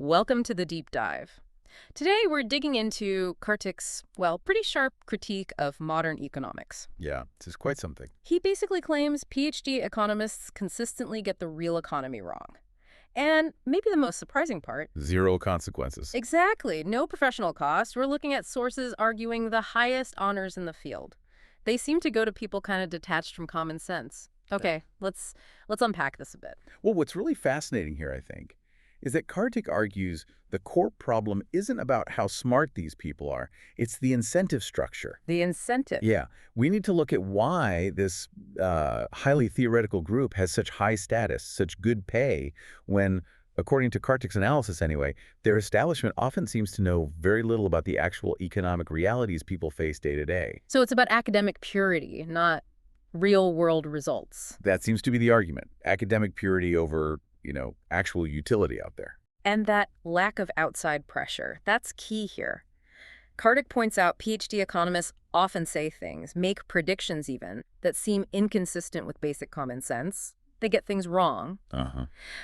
Welcome to the deep dive. Today we're digging into Kartik's, well, pretty sharp critique of modern economics. Yeah, this is quite something. He basically claims PhD economists consistently get the real economy wrong. And maybe the most surprising part, Zero consequences. exactly, no professional cost. We're looking at sources arguing the highest honors in the field. They seem to go to people kind of detached from common sense. Okay, let's unpack this a bit. Well, what's really fascinating here, I think, is that Kartik argues the core problem isn't about how smart these people are. It's the incentive structure. The incentive. Yeah, we need to look at why this highly theoretical group has such high status, such good pay, when, according to Kartik's analysis anyway, their establishment often seems to know very little about the actual economic realities people face day to day. So it's about academic purity, not real-world results. That seems to be the argument. Academic purity over, actual utility out there. And that lack of outside pressure, that's key here. Kartik points out PhD economists often say things, make predictions even, that seem inconsistent with basic common sense. They get things wrong.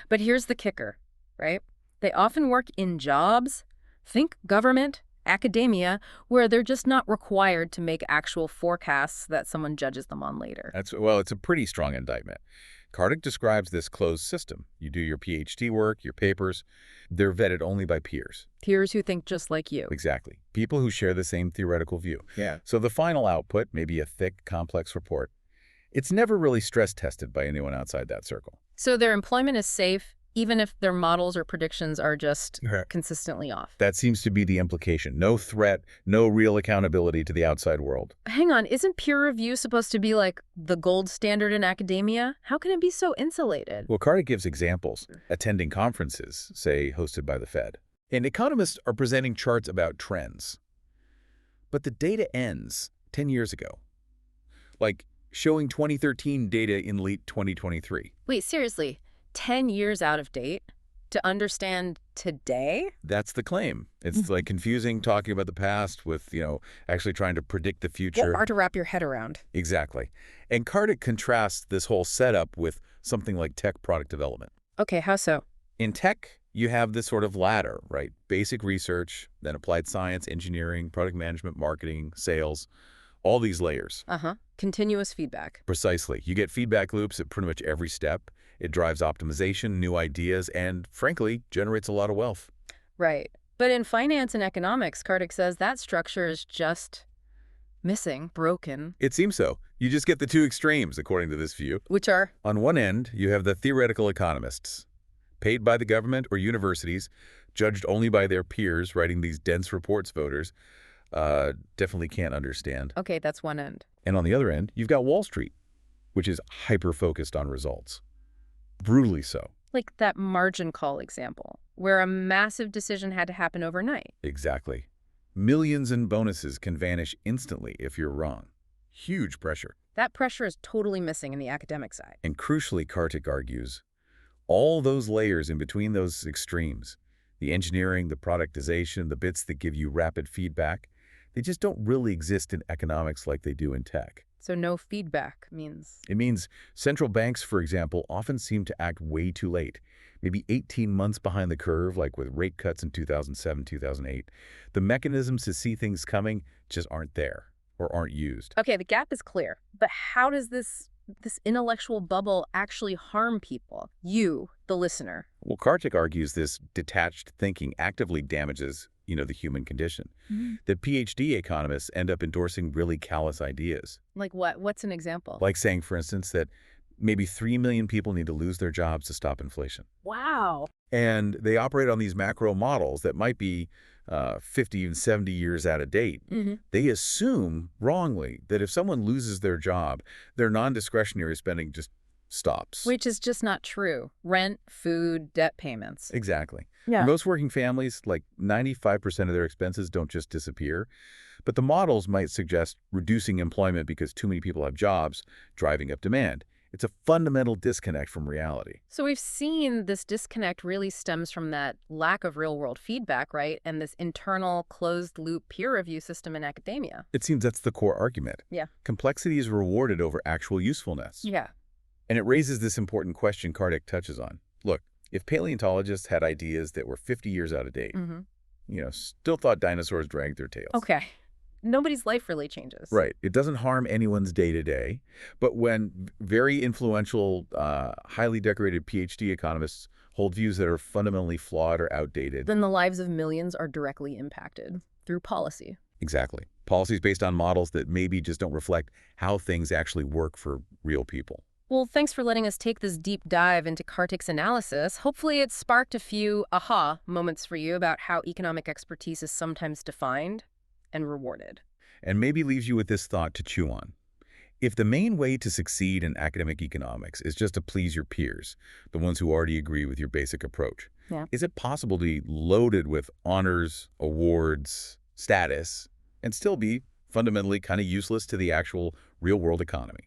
But here's the kicker, right? They often work in jobs, think government, academia, where they're just not required to make actual forecasts that someone judges them on later. Well, it's a pretty strong indictment. Kartik describes this closed system. You do your PhD work, your papers. They're vetted only by peers. Peers who think just like you. Exactly. People who share the same theoretical view. Yeah. So the final output, maybe a thick, complex report, it's never really stress-tested by anyone outside that circle. So their employment is safe, even if their models or predictions are just consistently off. That seems to be the implication. No threat, no real accountability to the outside world. Hang on, isn't peer review supposed to be like the gold standard in academia? How can it be so insulated? Well, Kartik gives examples. Attending conferences, say, hosted by the Fed. And economists are presenting charts about trends. But the data ends 10 years ago. Like showing 2013 data in late 2023. Wait, seriously? 10 years out of date to understand today? That's the claim. It's like confusing talking about the past with, actually trying to predict the future. Hard to wrap your head around. Exactly. And Kartik contrasts this whole setup with something like tech product development. Okay, how so? In tech, you have this sort of ladder, right? Basic research, then applied science, engineering, product management, marketing, sales, all these layers. Continuous feedback. Precisely. You get feedback loops at pretty much every step. It drives optimization, new ideas, and, frankly, generates a lot of wealth. Right. But in finance and economics, Kartik says that structure is just missing, broken. It seems so. You just get the two extremes, according to this view. Which are? On one end, you have the theoretical economists, paid by the government or universities, judged only by their peers, writing these dense reports voters definitely can't understand. Okay, that's one end. And on the other end, you've got Wall Street, which is hyper-focused on results. Brutally so. Like that margin call example, where a massive decision had to happen overnight. Exactly. Millions in bonuses can vanish instantly if you're wrong. Huge pressure. That pressure is totally missing in the academic side. And crucially, Kartik argues, all those layers in between those extremes, the engineering, the productization, the bits that give you rapid feedback, they just don't really exist in economics like they do in tech. So no feedback means? It means central banks, for example, often seem to act way too late, maybe 18 months behind the curve, like with rate cuts in 2007, 2008. The mechanisms to see things coming just aren't there or aren't used. Okay, the gap is clear. But how does this intellectual bubble actually harm people? You, the listener. Well, Kartik argues this detached thinking actively damages, the human condition. That PhD economists end up endorsing really callous ideas. Like what? What's an example? Like saying, for instance, that maybe 3 million people need to lose their jobs to stop inflation. Wow. And they operate on these macro models that might be 50, even 70 years out of date. They assume, wrongly, that if someone loses their job, their non-discretionary spending just stops. Which is just not true. Rent, food, debt payments. Exactly. Yeah. For most working families, like 95% of their expenses don't just disappear. But the models might suggest reducing employment because too many people have jobs, driving up demand. It's a fundamental disconnect from reality. So we've seen this disconnect really stems from that lack of real-world feedback, right? And this internal closed-loop peer review system in academia. It seems that's the core argument. Yeah. Complexity is rewarded over actual usefulness. Yeah. And it raises this important question Kartik touches on. Look, If paleontologists had ideas that were 50 years out of date, Hmm. still thought dinosaurs dragged their tails. Okay. Nobody's life really changes. Right. It doesn't harm anyone's day-to-day. But when very influential, highly decorated PhD economists hold views that are fundamentally flawed or outdated. Then the lives of millions are directly impacted through policy. Exactly. Policies based on models that maybe just don't reflect how things actually work for real people. Well, thanks for letting us take this deep dive into Kartik's analysis. Hopefully it sparked a few aha moments for you about how economic expertise is sometimes defined and rewarded. And maybe leaves you with this thought to chew on. If the main way to succeed in academic economics is just to please your peers, the ones who already agree with your basic approach, Yeah. is it possible to be loaded with honors, awards, status, and still be fundamentally kind of useless to the actual real-world economy?